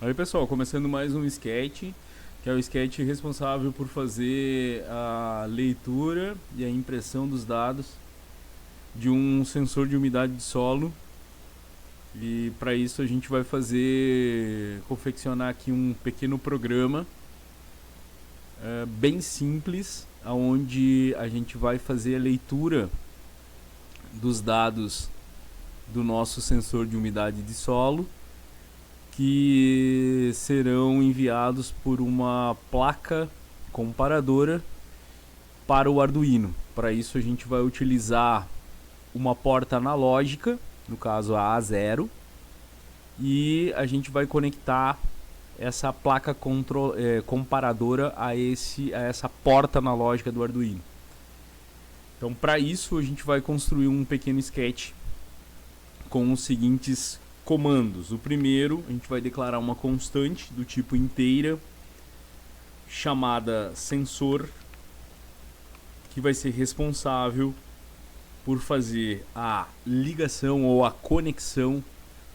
Aí pessoal, começando mais um sketch, que é o sketch responsável por fazer a leitura e a impressão dos dados de um sensor de umidade de solo. E para isso a gente vai confeccionar aqui um pequeno programa bem simples, onde a gente vai fazer a leitura dos dados do nosso sensor de umidade de solo, que serão enviados por uma placa comparadora para o Arduino. Para isso a gente vai utilizar uma porta analógica, no caso a A0, e a gente vai conectar essa placa comparadora a essa porta analógica do Arduino. Então, para isso a gente vai construir um pequeno sketch com os seguintes comandos. O primeiro, a gente vai declarar uma constante do tipo inteira, chamada sensor, que vai ser responsável por fazer a ligação ou a conexão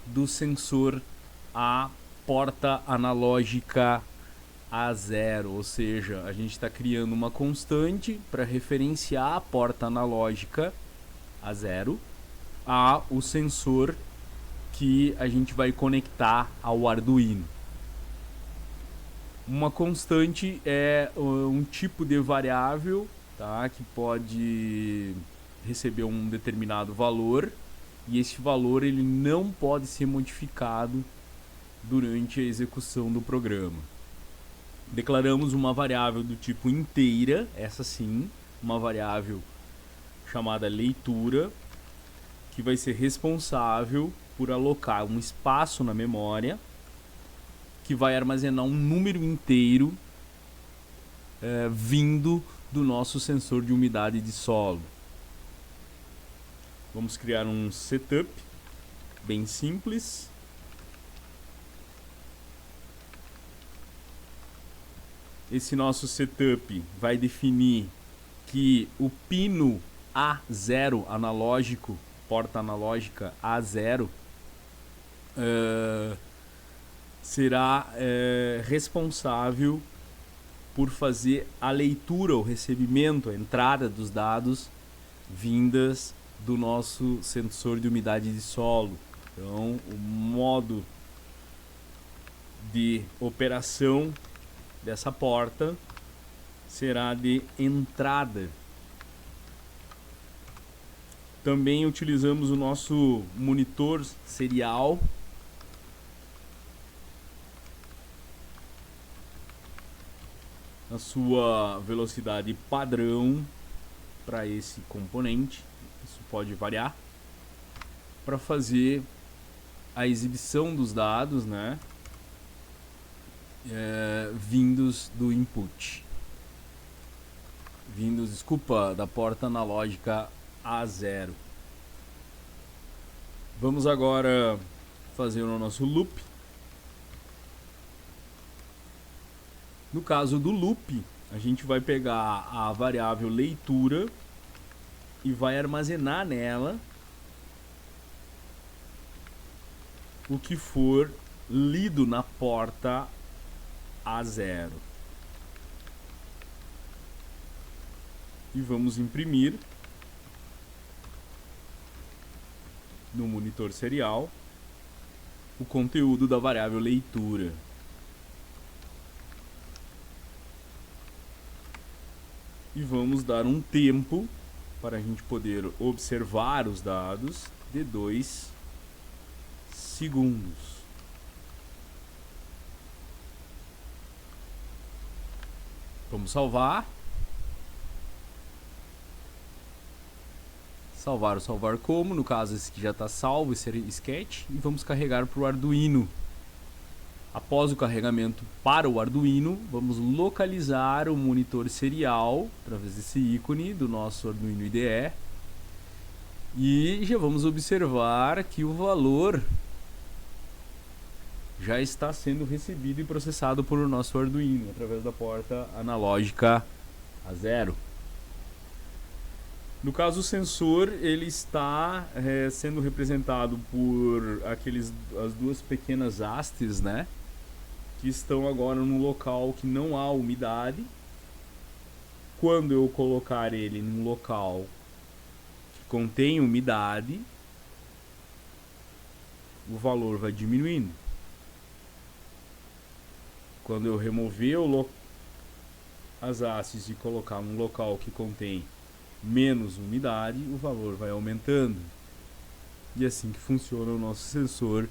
do sensor à porta analógica A0, ou seja, a gente está criando uma constante para referenciar a porta analógica A0 a o sensor que a gente vai conectar ao Arduino. Uma constante é um tipo de variável, tá, que pode receber um determinado valor, e esse valor ele não pode ser modificado durante a execução do programa. Declaramos uma variável do tipo inteira, essa sim, uma variável chamada leitura, que vai ser responsável por alocar um espaço na memória que vai armazenar um número inteiro vindo do nosso sensor de umidade de solo. Vamos criar um setup bem simples. Esse nosso setup vai definir que o pino A0 analógico, porta analógica A0, será responsável por fazer a leitura, o recebimento, a entrada dos dados vindas do nosso sensor de umidade de solo. Então, o modo de operação dessa porta será de entrada. Também utilizamos o nosso monitor serial, na sua velocidade padrão para esse componente. Isso pode variar para fazer a exibição dos dados, né, vindos do input, da porta analógica A0. Vamos agora fazer o nosso loop. No caso do loop, a gente vai pegar a variável leitura e vai armazenar nela o que for lido na porta A0. E vamos imprimir no monitor serial o conteúdo da variável leitura. E vamos dar um tempo para a gente poder observar os dados de 2 segundos. Vamos salvar. Salvar como, no caso esse que já está salvo, esse sketch, e vamos carregar para o Arduino. Após o carregamento para o Arduino, vamos localizar o monitor serial através desse ícone do nosso Arduino IDE, e já vamos observar que o valor já está sendo recebido e processado por o nosso Arduino através da porta analógica A0. No caso, o sensor ele está sendo representado por as duas pequenas hastes, né, que estão agora num local que não há umidade. Quando eu colocar ele num local que contém umidade, o valor vai diminuindo. Quando eu remover as hastes e colocar num local que contém menos umidade, o valor vai aumentando. E é assim que funciona o nosso sensor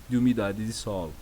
de umidade de solo.